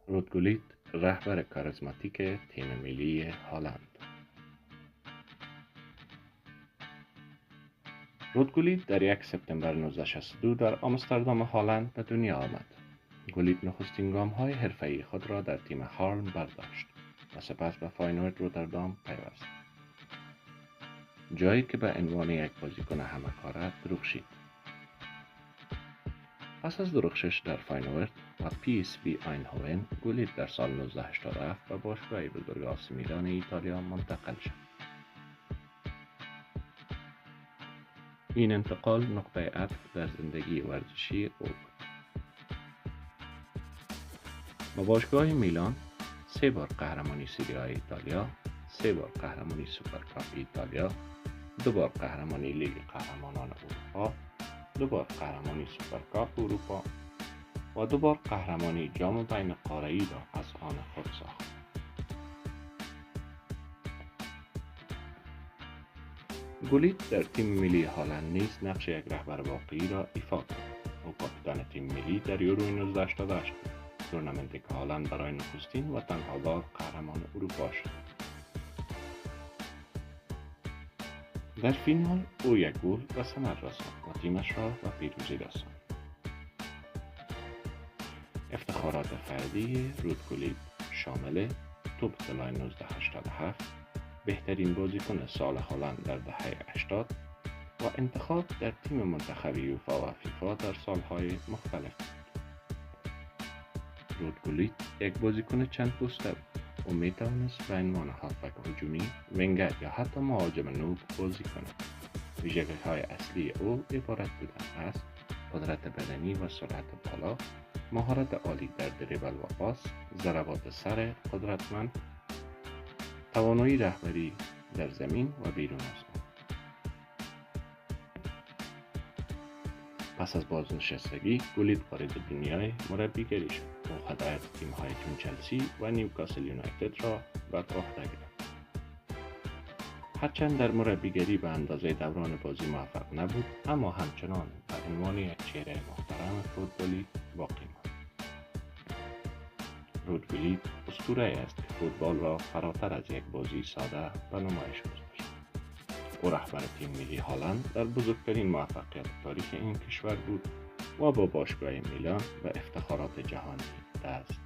رود گولیت رهبر کاریزماتیک تیم ملی هلند. رود گولیت در 1 سپتامبر 1962 در آمستردام هلند به دنیا آمد. گولیت نخستین گام‌های حرفه‌ای خود را در تیم هارن برداشت و سپس به فاینورد روتردام پیوست، جایی که به عنوان یک بازیکن همه‌کاره درخشید. پس از درخشش در فاینورد و PSV آیندهوون، گولیت در سال 1987 به باشگاه بزرگ آسی میلان ایتالیا منتقل شد. این انتقال نقطه عطف در زندگی ورزشی او بود. با باشگاه میلان 3 بار قهرمانی سری آ ایتالیا، 3 بار قهرمانی سوپرکاپ ایتالیا، 2 بار قهرمانی لیگ قهرمانان اروپا، 2 بار قهرمانی سوپرکاپ اروپا و 2 بار قهرمانی جام بین قاره‌ای را از آن خود ساخت. گولیت در تیم ملی هلند نیز نقش یک رهبر واقعی را ایفا کرد. او کاپیتان تیم ملی در یورو 1988 بود، تورنمنتی که هلند برای نخستین و تنها بار قهرمان اروپا شد. در فینال او 1 گل به ثمر رساند و تیمش را به پیروزی رساند. افتخارات فردی رود گولیت شامل توپ طلای 1987، بهترین بازیکن سال هلند در دهه 80 و انتخاب در تیم منتخب یوفا و فیفا در سالهای مختلف بود. رود گولیت یک بازیکن چند پوسته بود. او میتوانست به عنوان هافبک هجومی، وینگر یا حتی مهاجم نوک بازی کند. ویژگی‌های اصلی او عبارت بودند از قدرت بدنی و سرعت بالا، مهارت عالی در دریبل و پاس، ضربات سر قدرتمند، توانایی رهبری در زمین و بیرون از آن. پس از بازنشستگی، گولیت وارد دنیای مربیگری شد. او هدایت تیم‌های چون چلسی و نیوکاسل یونایتد را بر عهده گرفت. هرچند در مربیگری به اندازه دوران بازی موفق نبود، اما همچنان به عنوان یک چهره محترم فوتبالی باقی ماند. رود گولیت اسطوره‌ای است که فوتبال را فراتر از یک بازی ساده به نمایش گذاشت. او رهبر تیم ملی هلند در بزرگترین موفقیت تاریخ این کشور بود و با باشگاه میلان به افتخارات جهانی دست